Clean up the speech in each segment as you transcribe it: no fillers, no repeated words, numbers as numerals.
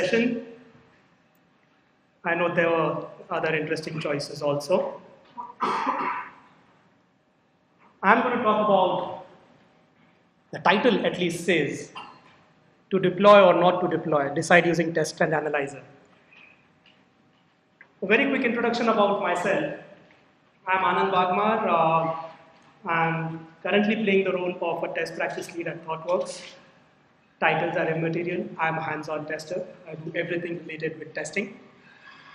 session. I know there were other interesting choices also. I'm going to talk about, the title at least says, to deploy or not to deploy, decide using test and analyzer. A very quick introduction about myself. I'm Anand Bagmar. I'm currently playing the role of a test practice lead at ThoughtWorks. Titles are immaterial. I'm a hands-on tester. I do everything related with testing,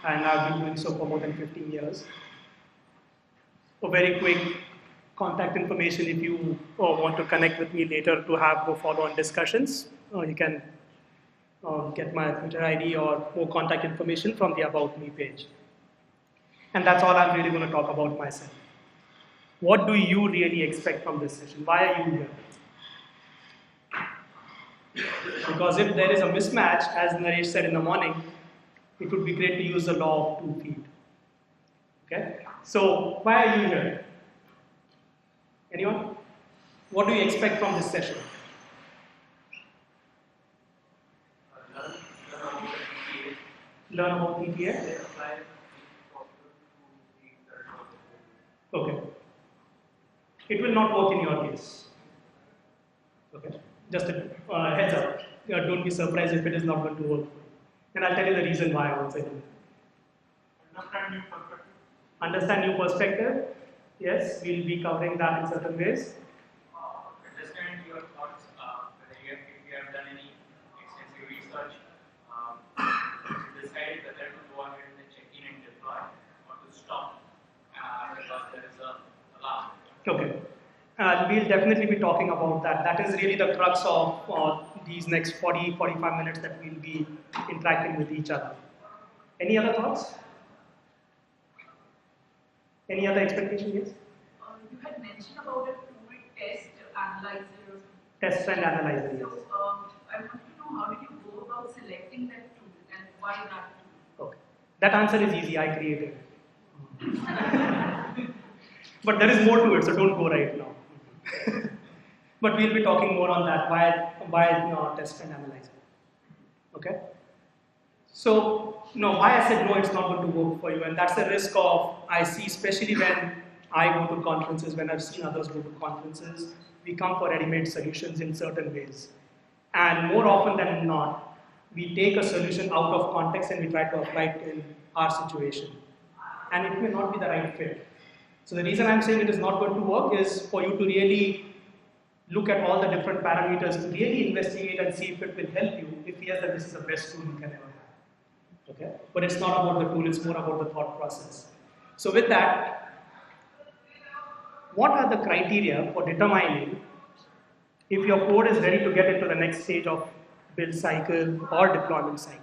and I've been doing so for more than 15 years. A very quick contact information if you want to connect with me later to have more follow-on discussions. You can get my Twitter ID or more contact information from the About Me page. And that's all I'm really going to talk about myself. What do you really expect from this session? Why are you here? Because if there is a mismatch, as Naresh said in the morning, it would be great to use the law of 2 feet. Okay? So, why are you here? Anyone? What do you expect from this session? Learn about ETA? Okay. It will not work in your case. Okay. Just a heads up. Don't be surprised if it is not going to work. And I'll tell you the reason why once I do. Understand new perspective. Understand new perspective. Yes, we'll be covering that in certain ways. Understand your thoughts, whether if you have done any extensive research, decide whether to go ahead and check in and deploy or to stop because there is a alarm. Okay. We'll definitely be talking about that. That is really the crux of these next 45 minutes that we'll be interacting with each other. Any other thoughts? Any other expectation? Yes? You had mentioned about a tool test analyzer. Test and analyzer, yes. So I want to know how did you go about selecting that tool and why that tool? Okay. That answer is easy. I created it. But there is more to it, so don't go right now. But we'll be talking more on that. Why test and analyzer? Okay. So, why I said no, it's not going to work for you, and that's the risk of I see, especially when I go to conferences, when I've seen others go to conferences, we come for ready-made solutions in certain ways. And more often than not, we take a solution out of context and we try to apply it in our situation. And it may not be the right fit. So the reason I'm saying it is not going to work is for you to really look at all the different parameters to really investigate and see if it will help you, if yes, that this is the best tool you can ever have. Okay? But it's not about the tool, it's more about the thought process. So with that, what are the criteria for determining if your code is ready to get into the next stage of build cycle or deployment cycle?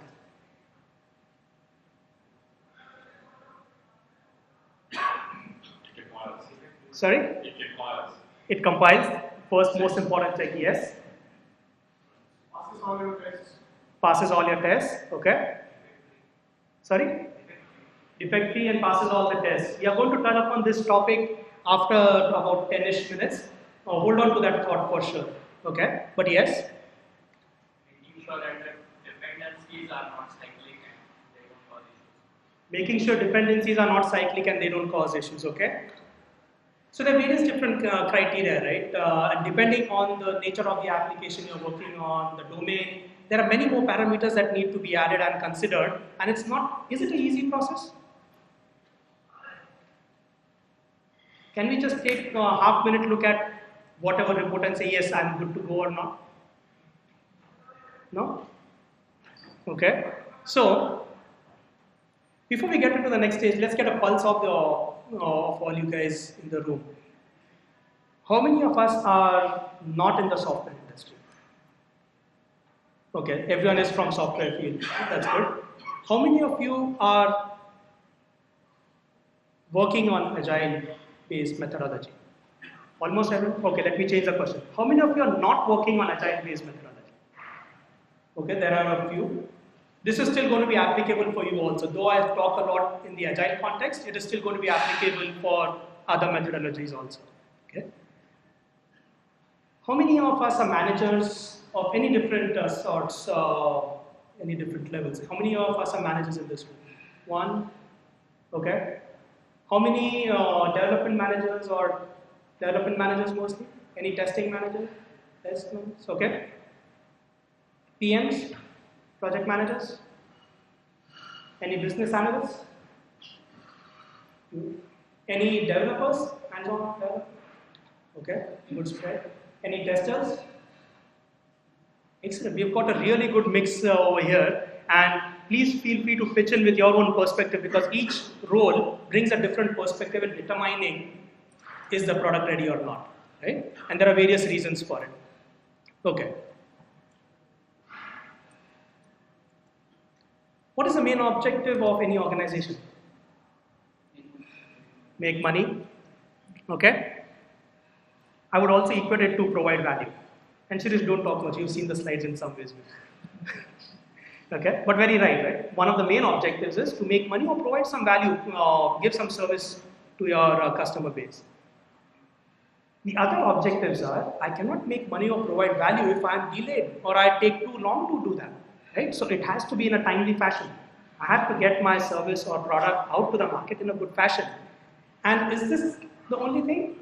It requires. Sorry? It requires. It compiles. First, most important check, yes. Passes all your tests. Passes all your tests, okay. Sorry? Defect free and passes all the tests. We are going to touch upon this topic after about 10-ish minutes. Hold on to that thought for sure, okay. But yes? Making sure that the dependencies are not cyclic and they don't cause issues. Making sure dependencies are not cyclic and they don't cause issues, okay. So there are various different criteria, right? And depending on the nature of the application you're working on, the domain, there are many more parameters that need to be added and considered. And it's not, is it an easy process? Can we just take a half-minute look at whatever report and say, yes, I'm good to go or not? No? Okay. So, before we get into the next stage, let's get a pulse of all you guys in the room. How many of us are not in the software industry? Okay, everyone is from software field. That's good. How many of you are working on agile-based methodology? Almost everyone? Okay, let me change the question. How many of you are not working on agile-based methodology? Okay, there are a few. This is still going to be applicable for you also. Though I talk a lot in the agile context, it is still going to be applicable for other methodologies also. Okay. How many of us are managers of any different sorts? Any different levels? How many of us are managers in this room? One. Okay. How many development managers or development managers mostly? Any testing managers? Testmans? Okay. PMs? Project managers? Any business analysts? Any developers? Hands-on developers? Okay, good spread. Any testers? Excellent. We've got a really good mix over here, and please feel free to pitch in with your own perspective because each role brings a different perspective in determining is the product ready or not, right? And there are various reasons for it. Okay. What is the main objective of any organization? Make money. Okay. I would also equate it to provide value. And Shirish, don't talk much. You've seen the slides in some ways. Okay, but very right? One of the main objectives is to make money or provide some value, give some service to your customer base. The other objectives are, I cannot make money or provide value if I am delayed or I take too long to do that, right? So it has to be in a timely fashion. I have to get my service or product out to the market in a good fashion. And is this the only thing?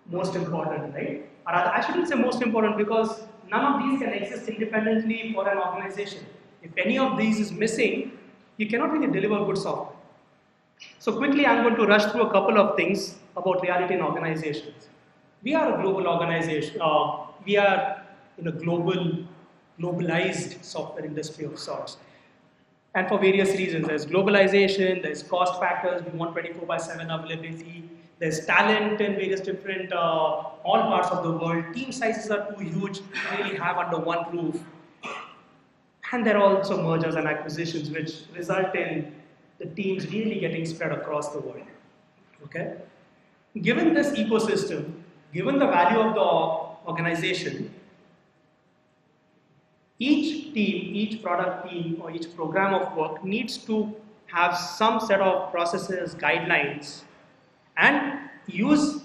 Most important, right? Or rather, I shouldn't say most important because none of these can exist independently for an organization. If any of these is missing, you cannot really deliver good software. So quickly, I'm going to rush through a couple of things about reality in organizations. We are a global organization. We are in a globalized software industry of sorts. And for various reasons, there's globalization, there's cost factors, we want 24/7 availability, there's talent in various different, all parts of the world. Team sizes are too huge to really have under one roof. And there are also mergers and acquisitions which result in the teams really getting spread across the world. Okay? Given this ecosystem, given the value of the organization, each team, each product team, or each program of work needs to have some set of processes, guidelines, and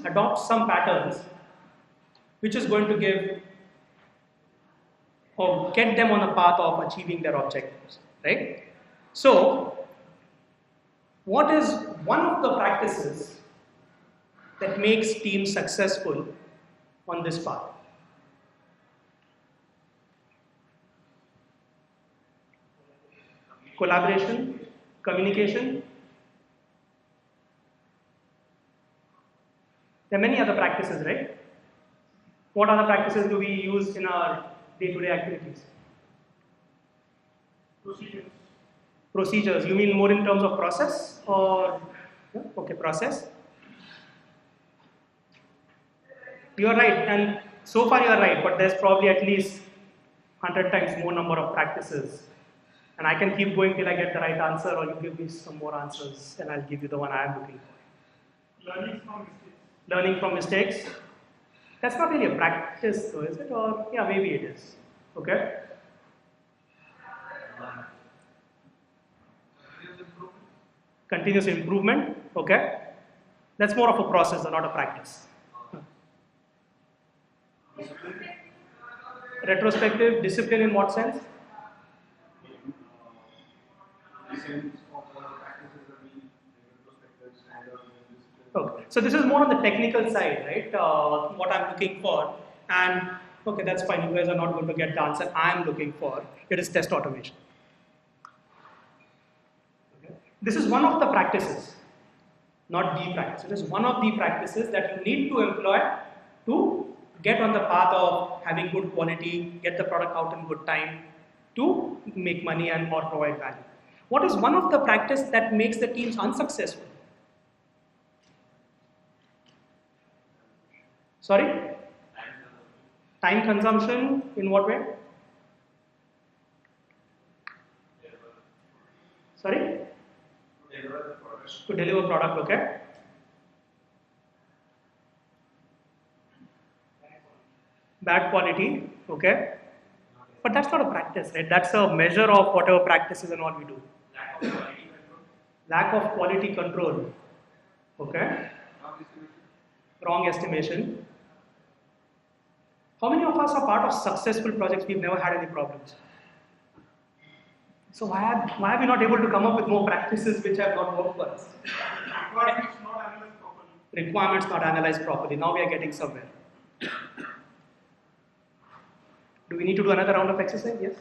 adopt some patterns which is going to give or get them on a path of achieving their objectives, right? So, what is one of the practices that makes teams successful on this path? Collaboration, communication. There are many other practices, right? What other practices do we use in our day-to-day activities? Procedures. Procedures. You mean more in terms of process or, yeah? Okay, process. You are right, and so far you are right, but there's probably at least 100 times more number of practices. And I can keep going till I get the right answer, or you give me some more answers, and I'll give you the one I am looking for. Learning from mistakes. Learning from mistakes. That's not really a practice, though, is it? Or yeah, maybe it is. Okay. Continuous improvement. Okay. That's more of a process, or not a practice. Retrospective discipline in what sense? Okay. So this is more on the technical side, right? What I'm looking for, and okay, that's fine. You guys are not going to get the answer I'm looking for. It is test automation. Okay. This is one of the practices, not the practice. It is one of the practices that you need to employ to get on the path of having good quality, get the product out in good time, to make money and or provide value. What is one of the practice that makes the teams unsuccessful? Sorry? Time consumption in what way? Sorry? To deliver product, okay? Bad quality, okay? But that's not a practice, right? That's a measure of whatever practices and all we do. Lack of quality control. Lack of quality control, okay? Wrong estimation. How many of us are part of successful projects we've never had any problems? So why are we not able to come up with more practices which have not worked for us? Requirements not analyzed properly. Requirements not analyzed properly. Now we are getting somewhere. Do we need to do another round of exercise? Yes.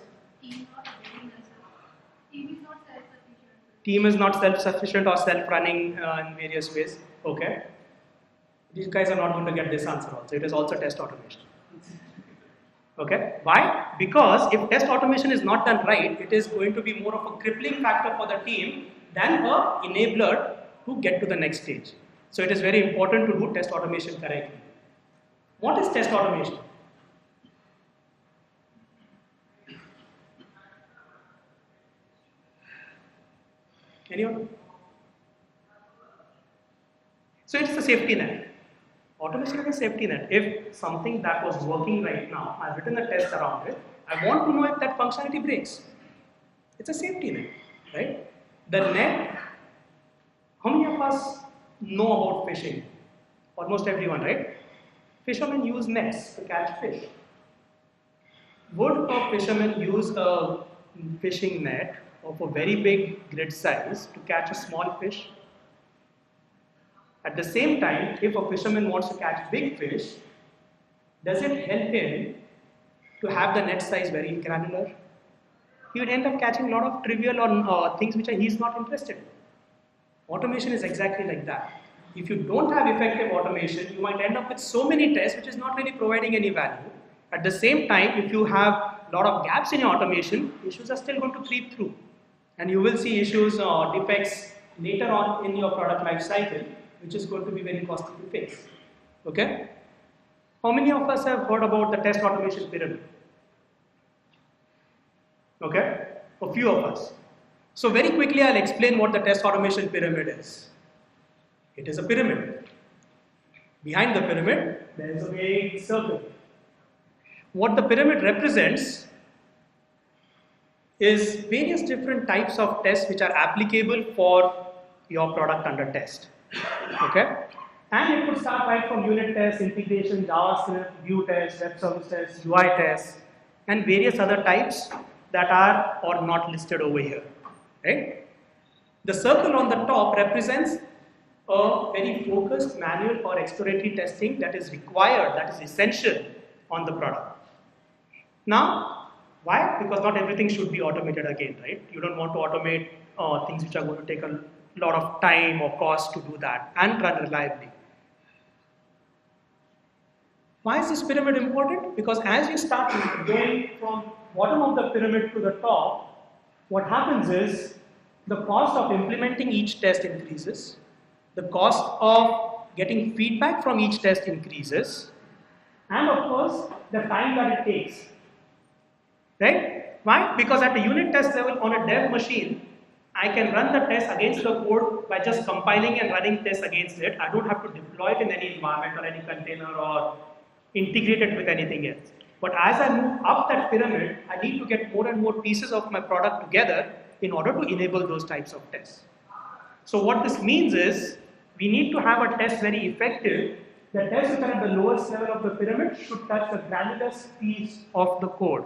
Team is not self-sufficient. Team is not self-sufficient or self-running in various ways. Okay. These guys are not going to get this answer also. It is also test automation. Okay. Why? Because if test automation is not done right, it is going to be more of a crippling factor for the team than a enabler to get to the next stage. So it is very important to do test automation correctly. What is test automation? Anyone? So it's a safety net. Automation is a safety net. If something that was working right now, I've written a test around it, I want to know if that functionality breaks. It's a safety net, right? The net, how many of us know about fishing? Almost everyone, right? Fishermen use nets to catch fish. Would a fisherman use a fishing net of a very big grid size to catch a small fish? At the same time, if a fisherman wants to catch big fish, does it help him to have the net size very granular? He would end up catching a lot of trivial or things which he's not interested in. Automation is exactly like that. If you don't have effective automation, you might end up with so many tests which is not really providing any value. At the same time, if you have a lot of gaps in your automation, issues are still going to creep through. And you will see issues or defects later on in your product life cycle, which is going to be very costly to fix. Okay? How many of us have heard about the test automation pyramid? Okay? A few of us. So very quickly I'll explain what the test automation pyramid is. It is a pyramid. Behind the pyramid, there is a big circle. What the pyramid represents is various different types of tests which are applicable for your product under test. Okay? And it could start right from unit tests, integration, JavaScript, view tests, web service tests, UI tests, and various other types that are or not listed over here. Right? The circle on the top represents a very focused manual or exploratory testing that is required, that is essential on the product. Now, why? Because not everything should be automated again, right? You don't want to automate things which are going to take a lot of time or cost to do that and run reliably. Why is this pyramid important? Because as you start going from bottom of the pyramid to the top, what happens is the cost of implementing each test increases, the cost of getting feedback from each test increases, and of course, the time that it takes. Right? Why? Because at the unit test level on a dev machine, I can run the test against the code by just compiling and running tests against it. I don't have to deploy it in any environment or any container or integrate it with anything else. But as I move up that pyramid, I need to get more and more pieces of my product together in order to enable those types of tests. So what this means is, we need to have a test very effective. The tests which are at the lowest level of the pyramid should touch the granular piece of the code.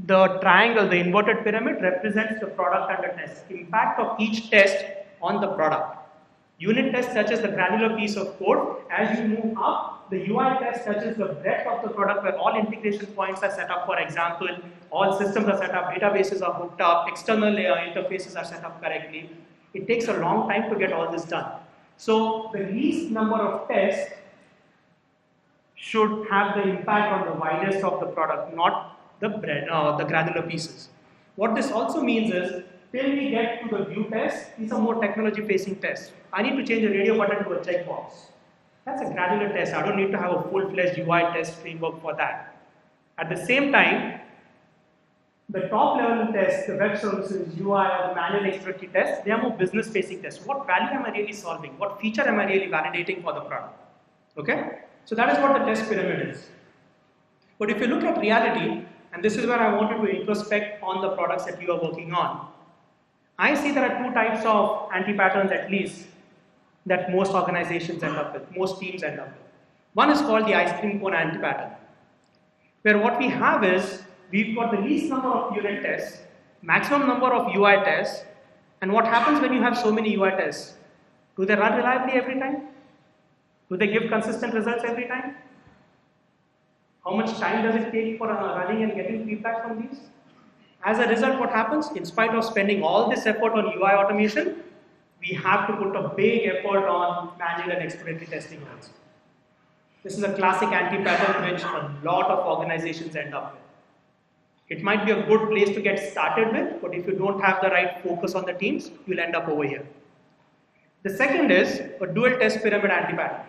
The triangle, the inverted pyramid, represents the product under test, impact of each test on the product. Unit test touches the granular piece of code. As you move up, the UI test touches the breadth of the product where all integration points are set up. For example, all systems are set up, databases are hooked up, external interfaces are set up correctly. It takes a long time to get all this done. So the least number of tests should have the impact on the widest of the product, not the granular pieces. What this also means is, till we get to the view test, these are more technology facing tests. I need to change a radio button to a checkbox. That's a granular test. I don't need to have a full-fledged UI test framework for that. At the same time, the top level tests, the web services, UI, or the manual exploratory tests, they are more business facing tests. What value am I really solving? What feature am I really validating for the product? Okay? So that is what the test pyramid is. But if you look at reality, and this is where I wanted to introspect on the products that you are working on, I see there are two types of anti-patterns at least that most organizations end up with, most teams end up with. One is called the ice cream cone anti-pattern, where what we have is, we've got the least number of unit tests, maximum number of UI tests. And what happens when you have so many UI tests? Do they run reliably every time? Do they give consistent results every time? How much time does it take for running and getting feedback from these? As a result, what happens? In spite of spending all this effort on UI automation, we have to put a big effort on manual and exploratory testing also. This is a classic anti-pattern which a lot of organizations end up with. It might be a good place to get started with, but if you don't have the right focus on the teams, you'll end up over here. The second is a dual test pyramid anti-pattern.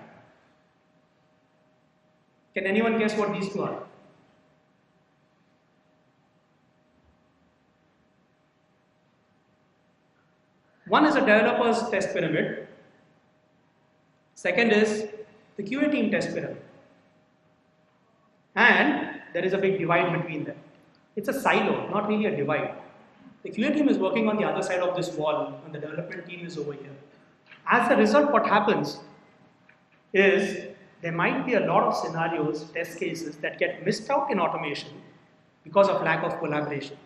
Can anyone guess what these two are? One is a developer's test pyramid. Second is the QA team test pyramid. And there is a big divide between them. It's a silo, not really a divide. The QA team is working on the other side of this wall and the development team is over here. As a result, what happens is there might be a lot of scenarios, test cases that get missed out in automation because of lack of collaboration.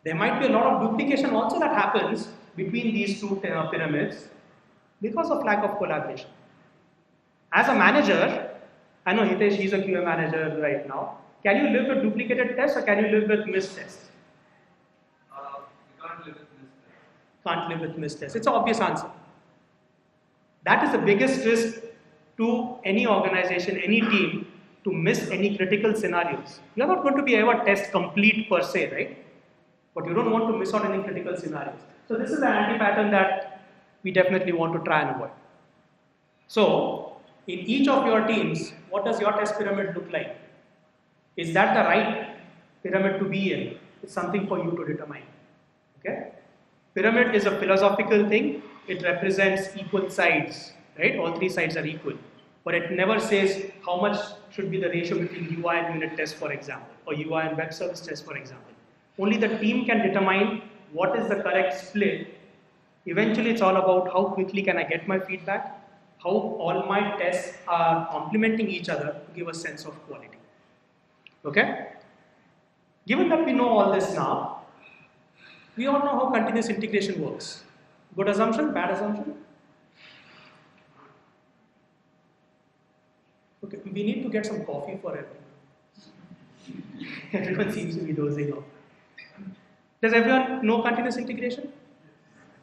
There might be a lot of duplication also that happens between these two pyramids because of lack of collaboration. As a manager, I know Hitesh, he's a QA manager right now. Can you live with duplicated tests or can you live with missed tests? You can't live with this. Can't live with missed tests. It's an obvious answer. That is the biggest risk to any organization, any team, to miss any critical scenarios. You're not going to be ever test complete per se, right? But you don't want to miss out any critical scenarios. So this is an anti-pattern that we definitely want to try and avoid. So in each of your teams, what does your test pyramid look like? Is that the right pyramid to be in? It's something for you to determine. Okay? Pyramid is a philosophical thing. It represents equal sides, right? All three sides are equal. But it never says how much should be the ratio between UI and unit test, for example, or UI and web service test, for example. Only the team can determine what is the correct split. Eventually, it's all about how quickly can I get my feedback, how all my tests are complementing each other to give a sense of quality. Okay? Given that we know all this now, we all know how continuous integration works. Good assumption, bad assumption? Okay, we need to get some coffee for everyone. Everyone seems to be dozing off. Does everyone know continuous integration?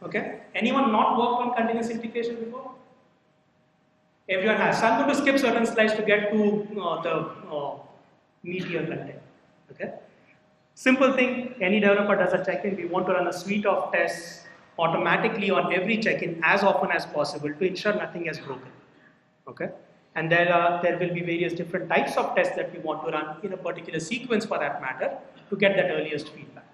Okay. Anyone not worked on continuous integration before? Everyone has. So I'm going to skip certain slides to get to the meatier content. Okay. Simple thing, any developer does a check-in. We want to run a suite of tests automatically on every check-in as often as possible to ensure nothing is broken. Okay. And there will be various different types of tests that we want to run in a particular sequence for that matter to get that earliest feedback.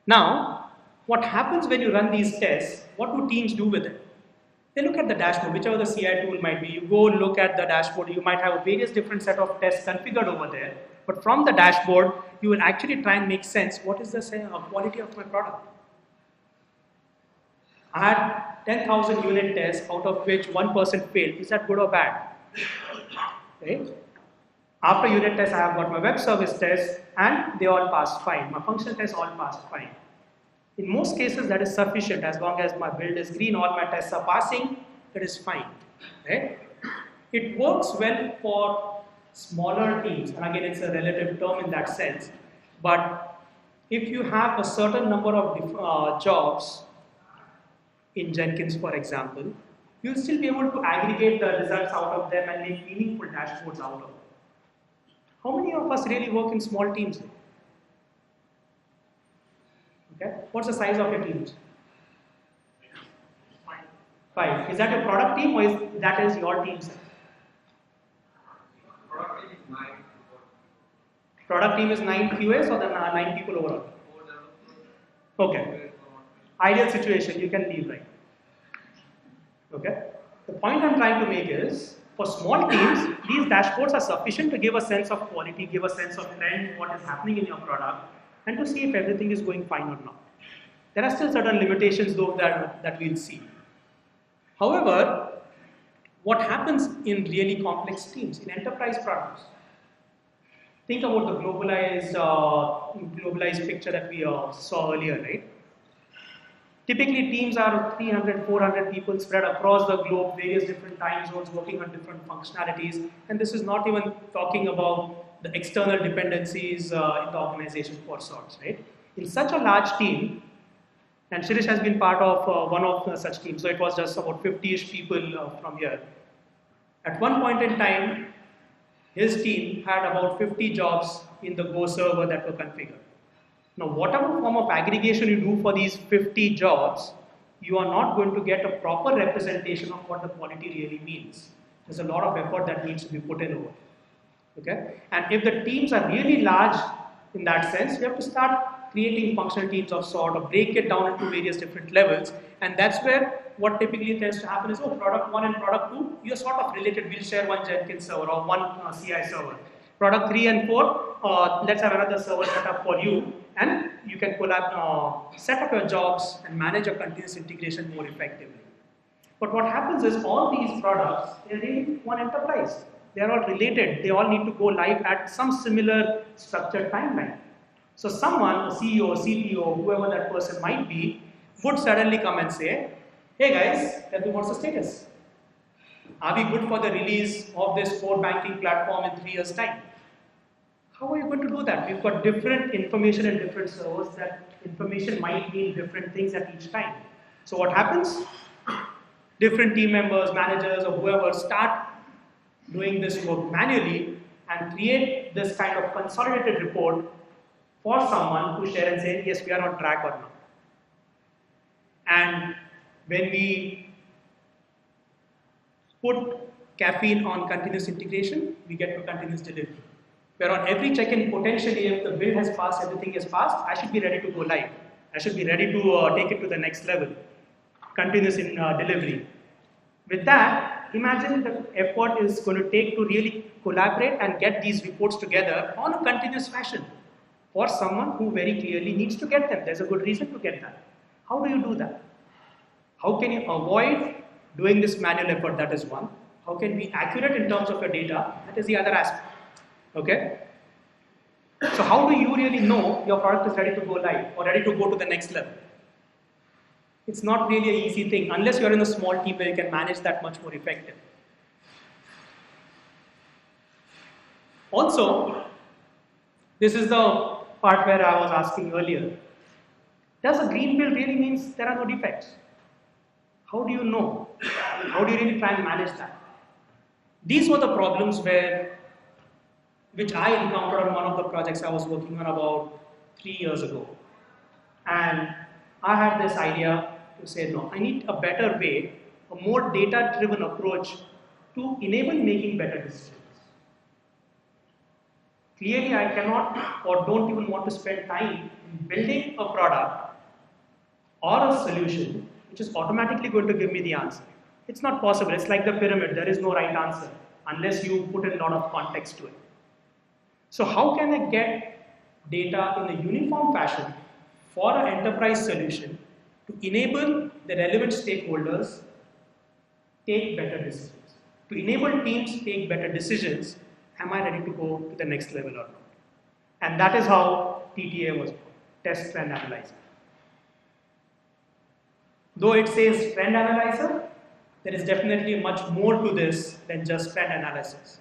Now, what happens when you run these tests? What do teams do with it? They look at the dashboard, whichever the CI tool might be. You go look at the dashboard. You might have a various different set of tests configured over there. But from the dashboard, you will actually try and make sense. What is the quality of my product? I had 10,000 unit tests, out of which 1% failed. Is that good or bad? Right? After unit tests, I have got my web service tests, and they all passed fine. My function tests all passed fine. In most cases, that is sufficient. As long as my build is green, all my tests are passing, that is fine. Right? It works well for smaller teams, and again, it's a relative term in that sense. But if you have a certain number of jobs in Jenkins, for example, you'll still be able to aggregate the results out of them and make meaningful dashboards out of them. How many of us really work in small teams? Okay, what's the size of your teams? 5. Is that a product team or is your team size? Product team is 9. Product team is 9 QAs or the 9 people overall? Okay. Ideal situation, you can leave, right? Okay. The point I'm trying to make is, for small teams, these dashboards are sufficient to give a sense of quality, give a sense of trend, what is happening in your product, and to see if everything is going fine or not. There are still certain limitations though that we'll see. However, what happens in really complex teams, in enterprise products? think about the globalized picture that we saw earlier, right? Typically, teams are 300, 400 people spread across the globe, various different time zones, working on different functionalities. And this is not even talking about the external dependencies in the organization for sorts, right? In such a large team, and Shirish has been part of one of such teams, so it was just about 50-ish people from here. At one point in time, his team had about 50 jobs in the Go server that were configured. Now, whatever form of aggregation you do for these 50 jobs, you are not going to get a proper representation of what the quality really means. There's a lot of effort that needs to be put in over. Okay? And if the teams are really large in that sense, you have to start creating functional teams of sort, or break it down into various different levels. And that's where what typically tends to happen is, oh, product 1 and product 2, you're sort of related. We'll share one Jenkins server or one CI server. Product 3 and 4, let's have another server set up for you, and you can set up your jobs and manage your continuous integration more effectively. But what happens is all these products, they're really one enterprise. They're all related. They all need to go live at some similar structured timeline. So someone, a CEO, CTO, whoever that person might be, would suddenly come and say, hey guys, tell me what's the status? Are we good for the release of this core banking platform in 3 years' time? How are you going to do that? We've got different information in different servers. That information might mean different things at each time. So what happens? Different team members, managers, or whoever start doing this work manually and create this kind of consolidated report for someone to share and say, yes, we are on track or not. And when we put caffeine on continuous integration, we get to continuous delivery. Where on every check-in, potentially, if the build has passed, everything is passed, I should be ready to go live. I should be ready to take it to the next level, continuous in delivery. With that, imagine the effort is going to take to really collaborate and get these reports together on a continuous fashion for someone who very clearly needs to get them. There's a good reason to get that. How do you do that? How can you avoid doing this manual effort? That is one. How can you be accurate in terms of your data? That is the other aspect. Okay? So how do you really know your product is ready to go live or ready to go to the next level? It's not really an easy thing unless you're in a small team where you can manage that much more effective. Also, this is the part where I was asking earlier. Does a green build really means there are no defects? How do you know? How do you really try and manage that? These were the problems which I encountered on one of the projects I was working on about 3 years ago. And I had this idea to say, no, I need a better way, a more data-driven approach to enable making better decisions. Clearly, I cannot or don't even want to spend time in building a product or a solution which is automatically going to give me the answer. It's not possible. It's like the pyramid. There is no right answer unless you put in a lot of context to it. So how can I get data in a uniform fashion for an enterprise solution to enable the relevant stakeholders take better decisions? To enable teams take better decisions, am I ready to go to the next level or not? And that is how TTA was born, Test Trend Analyzer. Though it says trend analyzer, there is definitely much more to this than just trend analysis.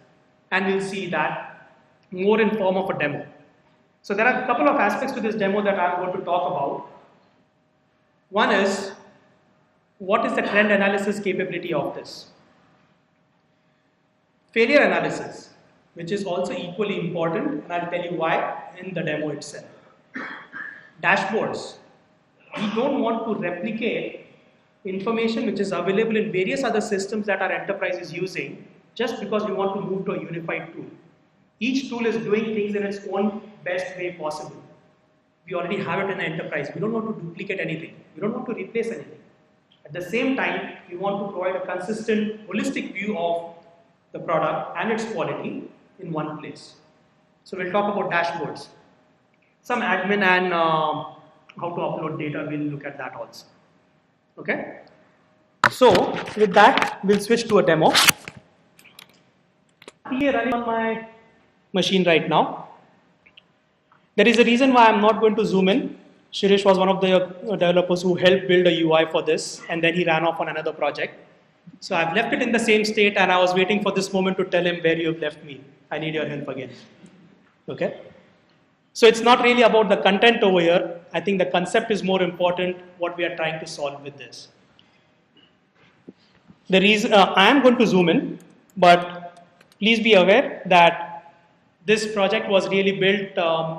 And we'll see that more in form of a demo. So there are a couple of aspects to this demo that I'm going to talk about. One is, what is the trend analysis capability of this? Failure analysis, which is also equally important, and I'll tell you why in the demo itself. Dashboards. We don't want to replicate information which is available in various other systems that our enterprise is using just because we want to move to a unified tool. Each tool is doing things in its own best way possible. We already have it in the enterprise. We don't want to duplicate anything. We don't want to replace anything. At the same time, we want to provide a consistent, holistic view of the product and its quality in one place. So we'll talk about dashboards. Some admin and how to upload data, we'll look at that also. Okay? So with that, we'll switch to a demo. TTA running on my machine right now. There is a reason why I'm not going to zoom in. Shirish was one of the developers who helped build a UI for this, and then he ran off on another project. So I've left it in the same state, and I was waiting for this moment to tell him where you've left me. I need your help again. Okay? So it's not really about the content over here. I think the concept is more important, what we are trying to solve with this. The reason I am going to zoom in, but please be aware that this project was really built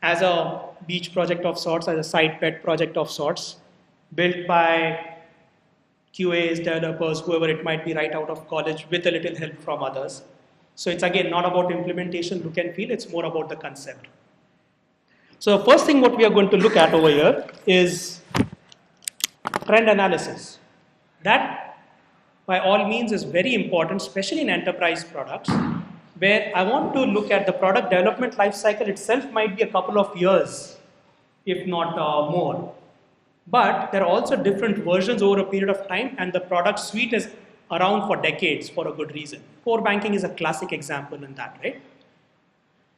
as a beach project of sorts, as a side pet project of sorts, built by QAs, developers, whoever it might be right out of college with a little help from others. So it's again not about implementation, look and feel, it's more about the concept. So the first thing what we are going to look at over here is trend analysis. That by all means is very important, especially in enterprise products, where I want to look at the product development life cycle itself might be a couple of years, if not more. But there are also different versions over a period of time, and the product suite is around for decades for a good reason. Core banking is a classic example in that, right?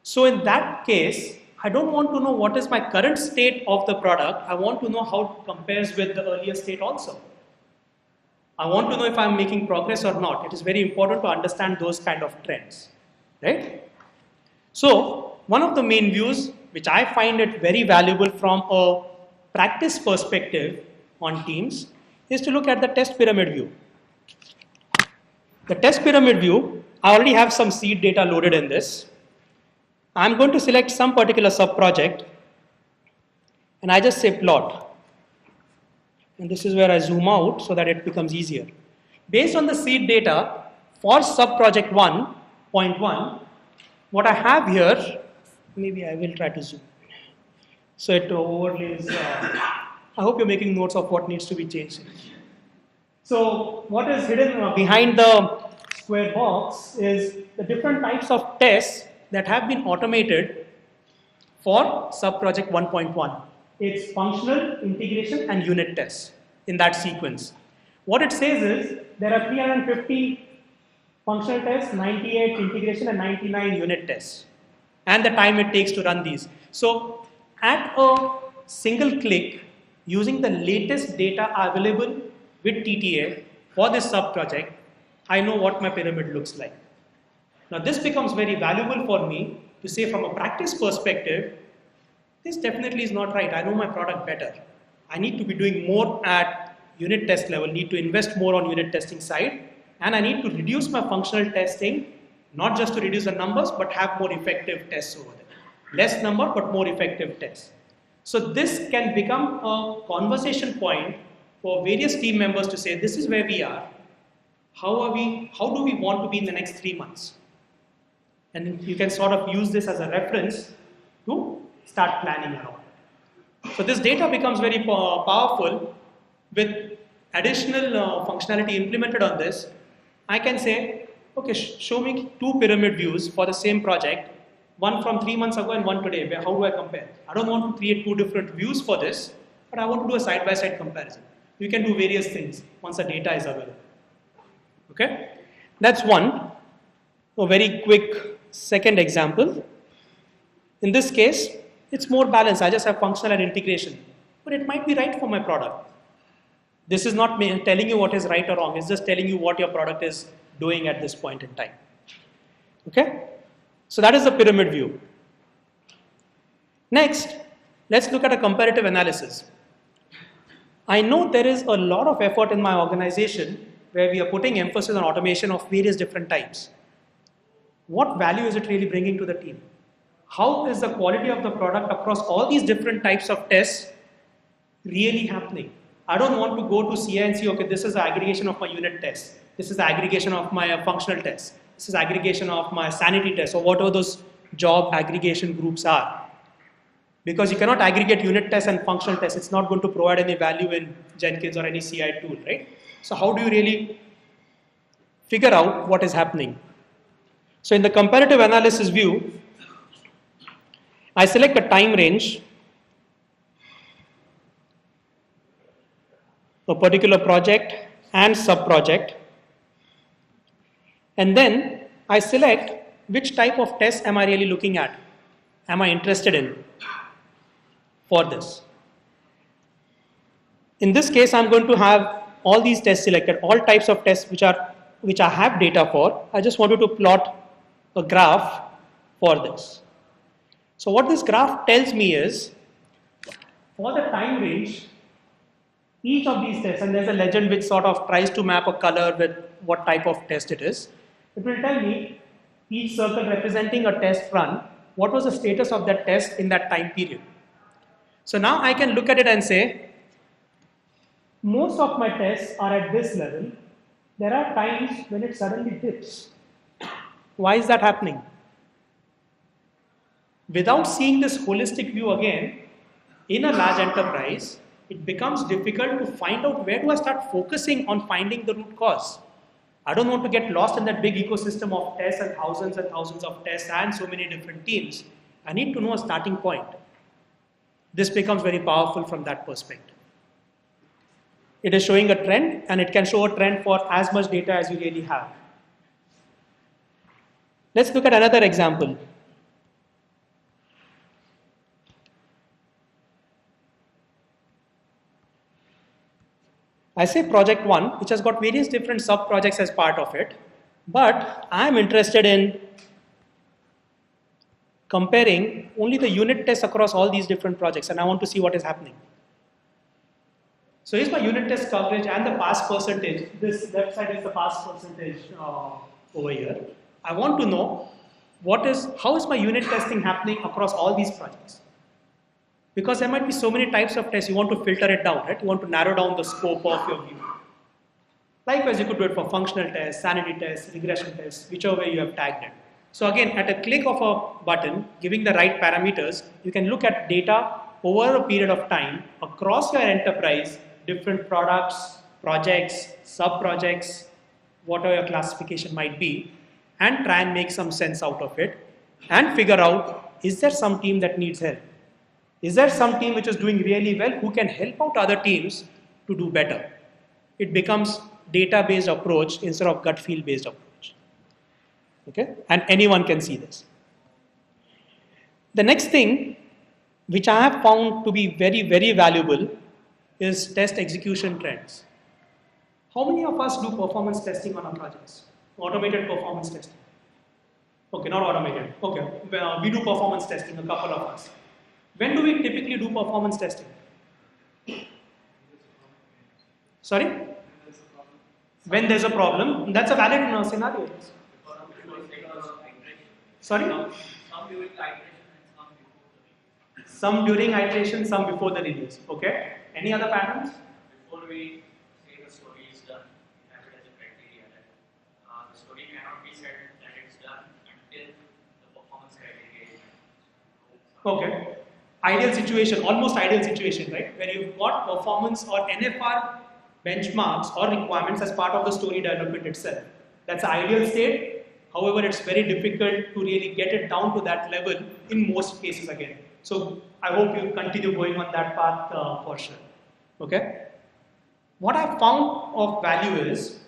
So in that case, I don't want to know what is my current state of the product. I want to know how it compares with the earlier state also. I want to know if I'm making progress or not. It is very important to understand those kind of trends, right? So one of the main views, which I find it very valuable from a practice perspective on teams, is to look at the test pyramid view. The test pyramid view, I already have some seed data loaded in this. I'm going to select some particular sub-project, and I just say plot. And this is where I zoom out so that it becomes easier. Based on the seed data for sub-project 1.1, what I have here, maybe I will try to zoom. So it overlays, I hope you're making notes of what needs to be changed. So what is hidden behind the square box is the different types of tests that have been automated for sub-project 1.1. It's functional, integration, and unit tests in that sequence. What it says is there are 350 functional tests, 98 integration, and 99 unit tests, and the time it takes to run these. So at a single click, using the latest data available with TTA for this sub-project, I know what my pyramid looks like. Now this becomes very valuable for me to say from a practice perspective, this definitely is not right. I know my product better. I need to be doing more at unit test level, need to invest more on unit testing side, and I need to reduce my functional testing, not just to reduce the numbers, but have more effective tests over there. Less number, but more effective tests. So this can become a conversation point for various team members to say, this is where we are. How do we want to be in the next 3 months? And you can sort of use this as a reference to start planning around it. So this data becomes very powerful. With additional functionality implemented on this, I can say, okay, show me 2 pyramid views for the same project, one from 3 months ago and one today. How do I compare? I don't want to create 2 different views for this, but I want to do a side-by-side comparison. You can do various things once the data is available. Okay, that's one. A very quick second example. In this case, it's more balanced. I just have functional and integration, but it might be right for my product. This is not me telling you what is right or wrong. It's just telling you what your product is doing at this point in time. Okay, so that is the pyramid view. Next, let's look at a comparative analysis. I know there is a lot of effort in my organization where we are putting emphasis on automation of various different types. What value is it really bringing to the team? How is the quality of the product across all these different types of tests really happening? I don't want to go to CI and see, okay, this is the aggregation of my unit tests. This is the aggregation of my functional tests. This is aggregation of my sanity tests, or whatever those job aggregation groups are. Because you cannot aggregate unit tests and functional tests. It's not going to provide any value in Jenkins or any CI tool, right? So how do you really figure out what is happening? So in the comparative analysis view, I select a time range, a particular project and sub-project, and then I select which type of test am I really looking at. am I interested in for this? In this case, I'm going to have all these tests selected, all types of tests which I have data for. I just wanted to plot a graph for this. So what this graph tells me is, for the time range, each of these tests, and there's a legend which sort of tries to map a color with what type of test it is. It will tell me each circle representing a test run, what was the status of that test in that time period. So now I can look at it and say, most of my tests are at this level. There are times when it suddenly dips. Why is that happening? Without seeing this holistic view again, in a large enterprise, it becomes difficult to find out where do I start focusing on finding the root cause. I don't want to get lost in that big ecosystem of tests and thousands of tests and so many different teams. I need to know a starting point. This becomes very powerful from that perspective. It is showing a trend, and it can show a trend for as much data as you really have. Let's look at another example. I say project 1, which has got various different sub-projects as part of it, but I'm interested in comparing only the unit tests across all these different projects, and I want to see what is happening. So here's my unit test coverage and the pass percentage. This left side is the pass percentage over here. I want to know how is my unit testing happening across all these projects. Because there might be so many types of tests, you want to filter it down, right? You want to narrow down the scope of your view. Likewise, you could do it for functional tests, sanity tests, regression tests, whichever way you have tagged it. So again, at a click of a button, giving the right parameters, you can look at data over a period of time across your enterprise, different products, projects, sub-projects, whatever your classification might be, and try and make some sense out of it and figure out, is there some team that needs help? Is there some team which is doing really well who can help out other teams to do better? It becomes data-based approach instead of gut feel-based approach. Okay? And anyone can see this. The next thing which I have found to be very, very valuable is test execution trends. How many of us do performance testing on our projects? Automated performance testing. Okay, not automated. Okay, we do performance testing, a couple of us. When do we typically do performance testing? Sorry? When there's a problem. That's a valid scenario. Sorry? Some during iteration, some before the release. Okay. Any other patterns? Before we say the story is done, we have it as a criteria that the story cannot be said that it's done until the performance criteria is met. Okay. Ideal situation, almost ideal situation, right? Where you've got performance or NFR benchmarks or requirements as part of the story development itself. That's the ideal state. However, it's very difficult to really get it down to that level in most cases again. So I hope you continue going on that path for sure. Okay. What I found of value is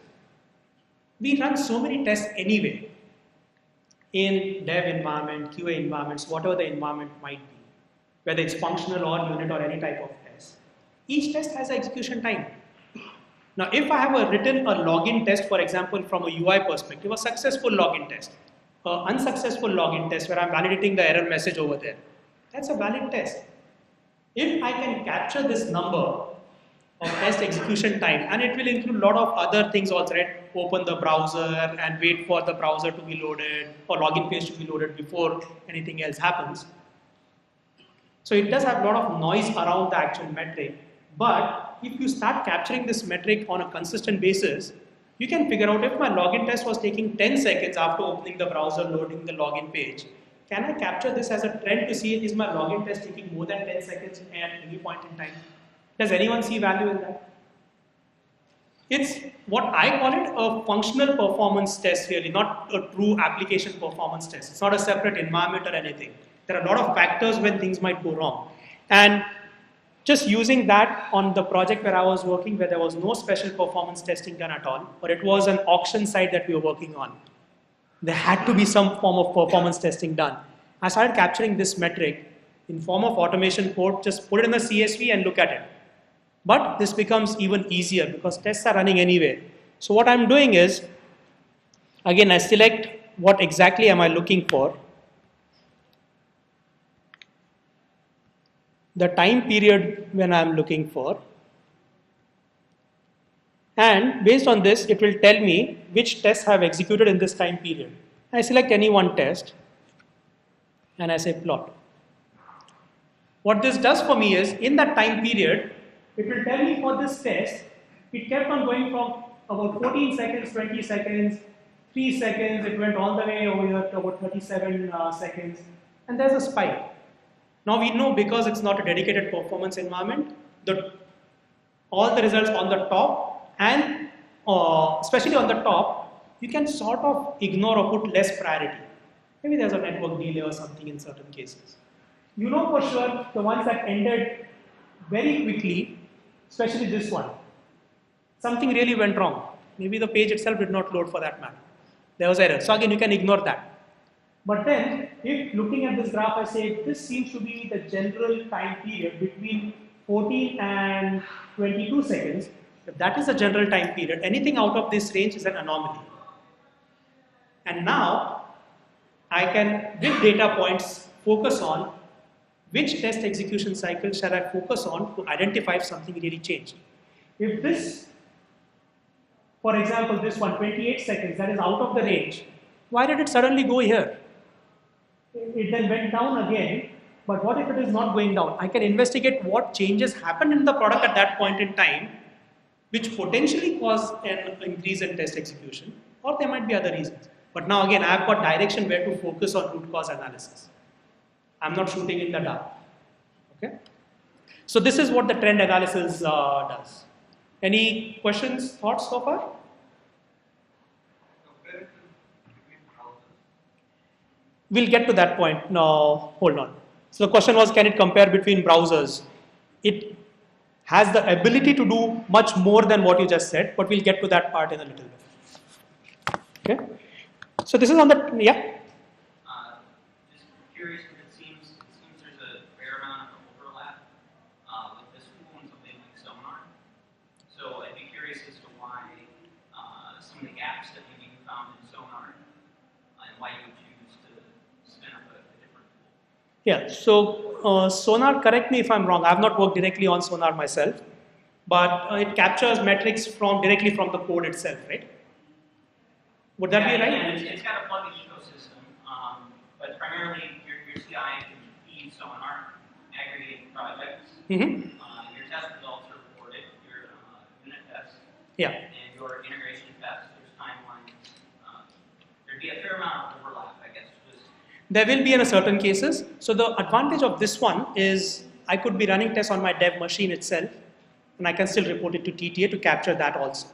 we run so many tests anyway in dev environment, QA environments, whatever the environment might be, whether it's functional or unit or any type of test. Each test has an execution time. Now, if I have written a login test, for example, from a UI perspective, a successful login test, an unsuccessful login test where I'm validating the error message over there, that's a valid test. If I can capture this number of test execution time, and it will include a lot of other things also, right? Open the browser and wait for the browser to be loaded or login page to be loaded before anything else happens. So it does have a lot of noise around the actual metric, but if you start capturing this metric on a consistent basis, you can figure out if my login test was taking 10 seconds after opening the browser, loading the login page. Can I capture this as a trend to see is my login test taking more than 10 seconds at any point in time? Does anyone see value in that? It's what I call it a functional performance test really, not a true application performance test. It's not a separate environment or anything. There are a lot of factors when things might go wrong. And just using that on the project where I was working, where there was no special performance testing done at all, but it was an auction site that we were working on. There had to be some form of performance testing done. I started capturing this metric in form of automation code, just put it in the CSV and look at it. But this becomes even easier because tests are running anyway. So what I'm doing is, again, I select what exactly am I looking for. The time period when I'm looking for. And based on this, it will tell me which tests have executed in this time period. I select any one test and I say plot. What this does for me is, in that time period, it will tell me for this test, it kept on going from about 14 seconds, 20 seconds, 3 seconds, it went all the way over here to about 37 seconds, and there's a spike. Now we know, because it's not a dedicated performance environment, all the results on the top, and especially on the top, you can sort of ignore or put less priority. Maybe there's a network delay or something in certain cases. You know for sure the ones that ended very quickly, especially this one. Something really went wrong. Maybe the page itself did not load for that matter. There was error. So again, you can ignore that. But then, if looking at this graph, I say this seems to be the general time period between 14 and 22 seconds. If that is the general time period, anything out of this range is an anomaly. And now, I can, with data points, focus on which test execution cycle shall I focus on to identify if something really changed. If this, for example, this one, 28 seconds, that is out of the range, why did it suddenly go here? It then went down again, but what if it is not going down? I can investigate what changes happened in the product at that point in time, which potentially cause an increase in test execution, or there might be other reasons. But now again, I've got direction where to focus on root cause analysis. I'm not shooting in the dark. Okay? So this is what the trend analysis does. Any questions, thoughts so far? We'll get to that point. No, hold on. So the question was, can it compare between browsers? It has the ability to do much more than what you just said, but we'll get to that part in a little bit. Okay? So this is on the, yeah? Just curious, because it seems there's a fair amount of overlap with this tool and something like Sonar. So I'd be curious as to why some of the gaps that maybe you found in Sonar and why you would choose to spin up a different tool. Yeah, so Sonar, correct me if I'm wrong, I've not worked directly on Sonar myself, but it captures metrics directly from the code itself, right? Would that be right? Yeah, it's got a plugin ecosystem, but primarily your CI can feed Sonar, aggregate projects. Mm-hmm. Your test results are reported, your unit tests, Yeah. and your integration tests, there's timelines. There'd be a fair amount of overlap, I guess. There will be in a certain cases. So the advantage of this one is I could be running tests on my dev machine itself, and I can still report it to TTA to capture that also.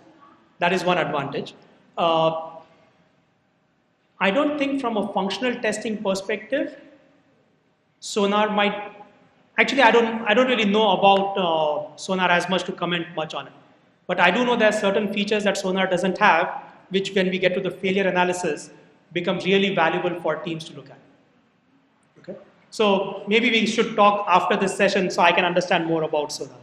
That is one advantage. I don't think from a functional testing perspective, Sonar might, actually I don't really know about Sonar as much to comment much on it. But I do know there are certain features that Sonar doesn't have, which when we get to the failure analysis, becomes really valuable for teams to look at. Okay? So maybe we should talk after this session so I can understand more about Sonar.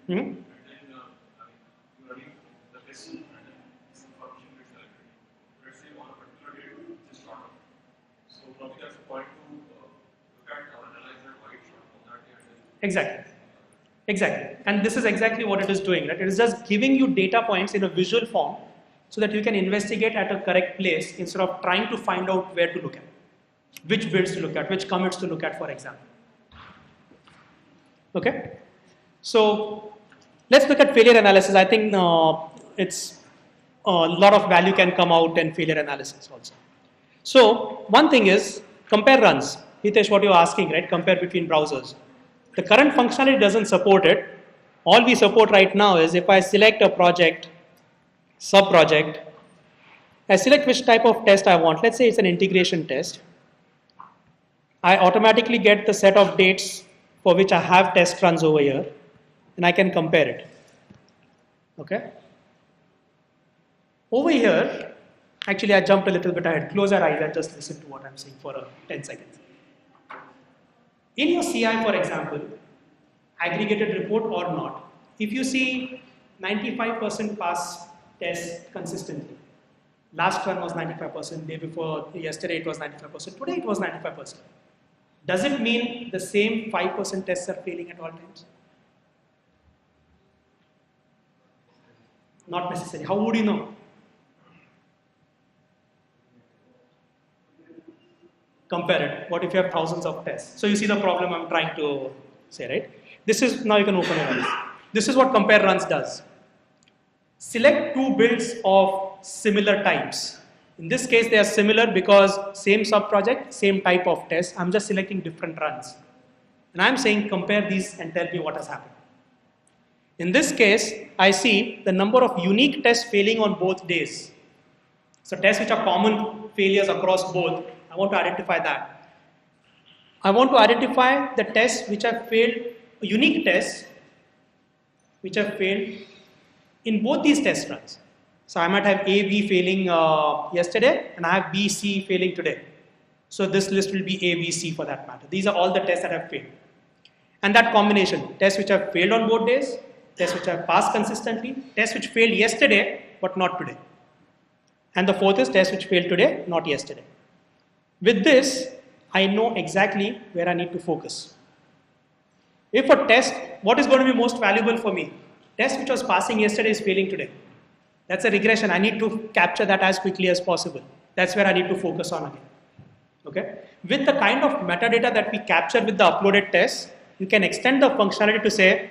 Mm-hmm. And then you're running the test and then some information gets collected. Let's say on a particular day, just short of. So probably that's a point to look at or analyze that why it's short on that day. Exactly. Exactly. And this is exactly what it is doing, right? It is just giving you data points in a visual form so that you can investigate at a correct place instead of trying to find out where to look at, which builds to look at, which commits to look at, for example. Okay? So let's look at failure analysis. I think it's a lot of value can come out in failure analysis also. So one thing is compare runs. Hitesh, what you're asking, right? Compare between browsers. The current functionality doesn't support it. All we support right now is if I select a project, sub-project, I select which type of test I want. Let's say it's an integration test. I automatically get the set of dates for which I have test runs over here. and I can compare it. Okay. Over here, actually I jumped a little bit ahead. Close your eyes and just listen to what I'm saying for 10 seconds. In your CI, for example, aggregated report or not, if you see 95% pass test consistently, last run was 95%, day before, yesterday it was 95%, today it was 95%. Does it mean the same 5% tests are failing at all times? Not necessarily. How would you know? Compare it. What if you have thousands of tests? So you see the problem I'm trying to say, right? This is, now you can open your eyes. This is what compare runs does. Select two builds of similar types. In this case, they are similar because same sub-project, same type of test. I'm just selecting different runs. And I'm saying compare these and tell me what has happened. In this case, I see the number of unique tests failing on both days. So tests which are common failures across both, I want to identify that. I want to identify the tests which have failed, unique tests which have failed in both these test runs. So I might have A, B failing yesterday and I have B, C failing today. So this list will be A, B, C for that matter. These are all the tests that have failed. And that combination, tests which have failed on both days, tests which have passed consistently, tests which failed yesterday but not today. And the fourth is tests which failed today, not yesterday. With this, I know exactly where I need to focus. If a test, what is going to be most valuable for me? Test which was passing yesterday is failing today. That's a regression. I need to capture that as quickly as possible. That's where I need to focus on again. Okay? With the kind of metadata that we capture with the uploaded tests, you can extend the functionality to say,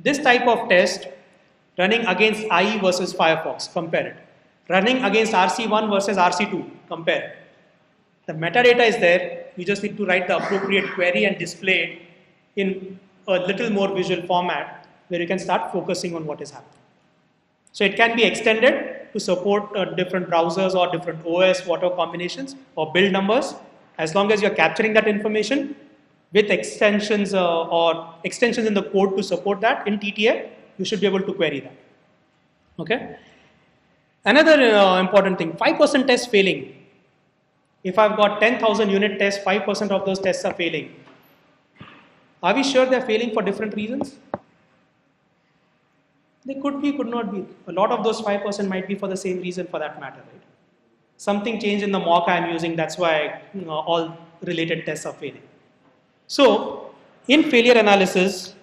this type of test running against IE versus Firefox, compare it. Running against RC1 versus RC2, compare it. The metadata is there. You just need to write the appropriate query and display it in a little more visual format where you can start focusing on what is happening. So it can be extended to support different browsers or different OS, whatever combinations or build numbers. As long as you're capturing that information with extensions or extensions in the code to support that in TTA, you should be able to query that. Okay. Another important thing, 5% tests failing. If I've got 10,000 unit tests, 5% of those tests are failing. Are we sure they're failing for different reasons? They could be, could not be. A lot of those 5% might be for the same reason for that matter, right? Something changed in the mock I'm using, that's why all related tests are failing. So, in failure analysis,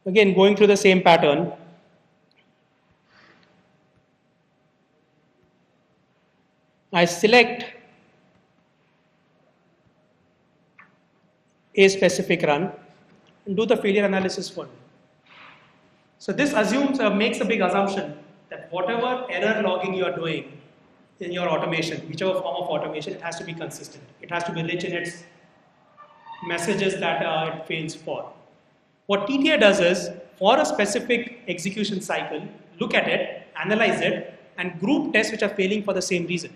again going through the same pattern, I select a specific run and do the failure analysis for me. So this assumes, makes a big assumption that whatever error logging you are doing in your automation, whichever form of automation, it has to be consistent. It has to be rich in its messages that it fails for. What TTA does is, for a specific execution cycle, look at it, analyze it, and group tests which are failing for the same reason.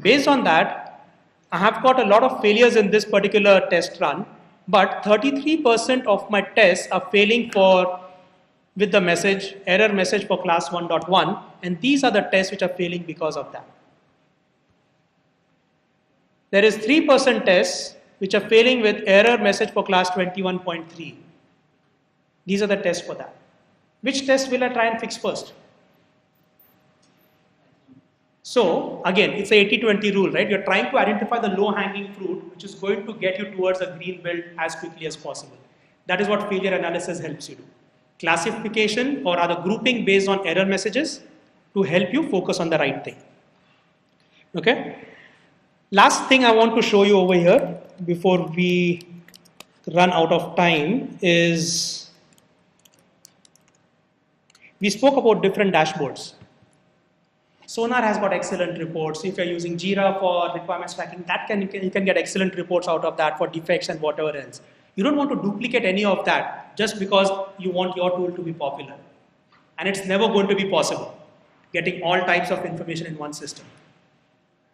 Based on that, I have got a lot of failures in this particular test run, but 33% of my tests are failing with the message, error message for class 1.1, and these are the tests which are failing because of that. There is 3% tests which are failing with error message for class 21.3. These are the tests for that. Which test will I try and fix first? So again, it's a 80-20 rule, right? You're trying to identify the low-hanging fruit, which is going to get you towards a green belt as quickly as possible. That is what failure analysis helps you do. Classification or rather grouping based on error messages to help you focus on the right thing. Okay? Last thing I want to show you over here before we run out of time is, we spoke about different dashboards. Sonar has got excellent reports. If you're using Jira for requirements tracking, you can get excellent reports out of that for defects and whatever else. You don't want to duplicate any of that just because you want your tool to be popular. And it's never going to be possible, getting all types of information in one system.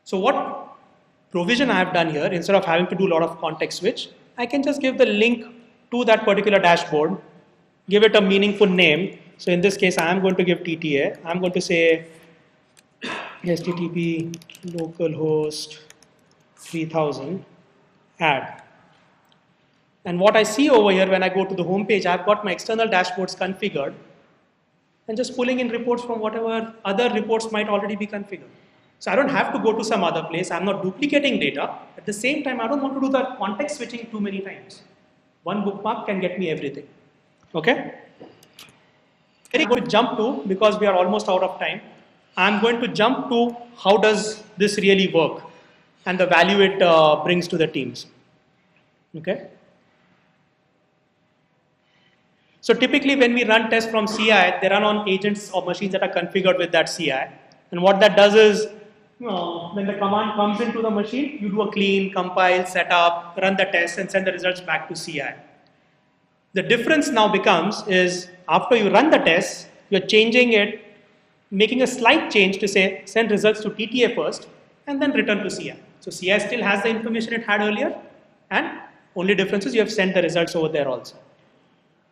So what provision I have done here, instead of having to do a lot of context switch, I can just give the link to that particular dashboard, give it a meaningful name. So in this case, I am going to give TTA. I'm going to say HTTP localhost 3000 add. And what I see over here when I go to the home page, I've got my external dashboards configured and just pulling in reports from whatever other reports might already be configured. So I don't have to go to some other place. I'm not duplicating data. At the same time, I don't want to do the context switching too many times. One bookmark can get me everything. Okay? I'm going to jump to, because we are almost out of time, I'm going to jump to how does this really work and the value it brings to the teams. Okay? So typically when we run tests from CI, they run on agents or machines that are configured with that CI. And what that does is, when the command comes into the machine, you do a clean, compile, setup, run the test, and send the results back to CI. The difference now becomes is after you run the test, you're changing it, making a slight change to say send results to TTA first, and then return to CI. So CI still has the information it had earlier, and only difference is you have sent the results over there also.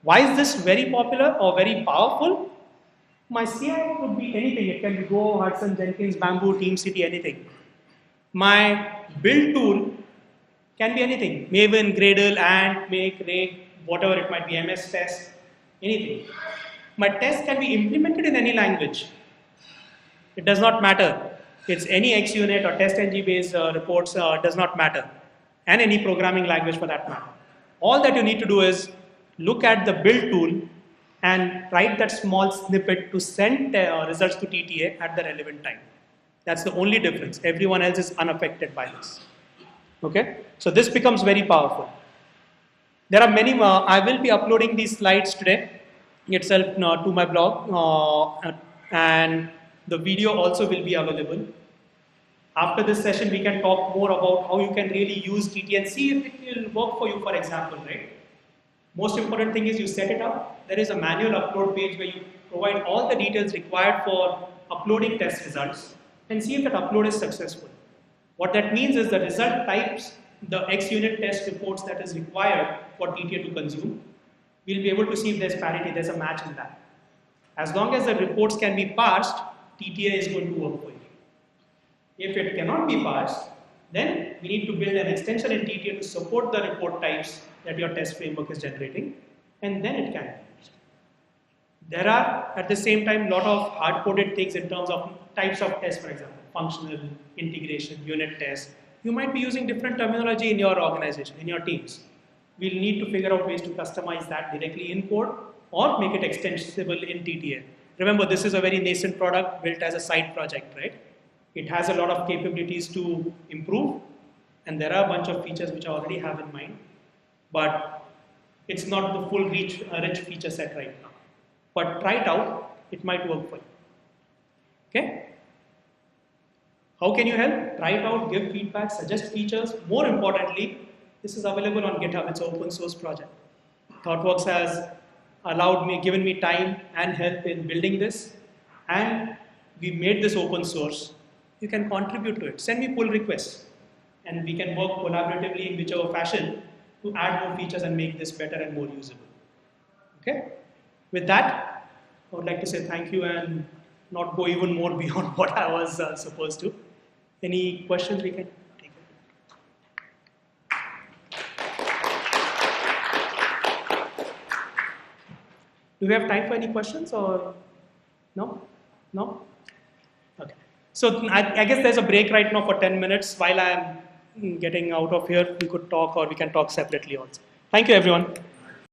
Why is this very popular or very powerful? My CI could be anything. It can be Go, Hudson, Jenkins, Bamboo, TeamCity, anything. My build tool can be anything. Maven, Gradle, Ant, Make, Rake, whatever it might be, MS Test, anything. My test can be implemented in any language. It does not matter. It's any XUnit or TestNG based reports, does not matter. And any programming language for that matter. All that you need to do is look at the build tool and write that small snippet to send results to TTA at the relevant time. That's the only difference. Everyone else is unaffected by this. Okay? So this becomes very powerful. There are many, I will be uploading these slides today itself to my blog, and the video also will be available. After this session, we can talk more about how you can really use TTA and see if it will work for you, for example, right? Most important thing is you set it up. There is a manual upload page where you provide all the details required for uploading test results and see if that upload is successful. What that means is the result types the XUnit test reports that is required for TTA to consume. We'll be able to see if there's parity, there's a match in that. As long as the reports can be parsed, TTA is going to work for you. If it cannot be parsed, then we need to build an extension in TTA to support the report types that your test framework is generating, and then it can be used. There are, at the same time, a lot of hard-coded things in terms of types of tests, for example, functional, integration, unit tests. You might be using different terminology in your organization, in your teams. We'll need to figure out ways to customize that directly in code or make it extensible in TTA. Remember, this is a very nascent product built as a side project, right? It has a lot of capabilities to improve, and there are a bunch of features which I already have in mind, but it's not the full rich feature set right now. But try it out, it might work for you. Okay? How can you help? Try it out, give feedback, suggest features. More importantly, this is available on GitHub. It's an open source project. ThoughtWorks has given me time and help in building this, and we made this open source. You can contribute to it. Send me pull requests, and we can work collaboratively in whichever fashion to add more features and make this better and more usable. Okay? With that, I would like to say thank you and not go even more beyond what I was supposed to. Any questions we can take? Do we have time for any questions or no? No? Okay. So I guess there's a break right now for 10 minutes. While I'm getting out of here, we could talk or we can talk separately also. Thank you, everyone.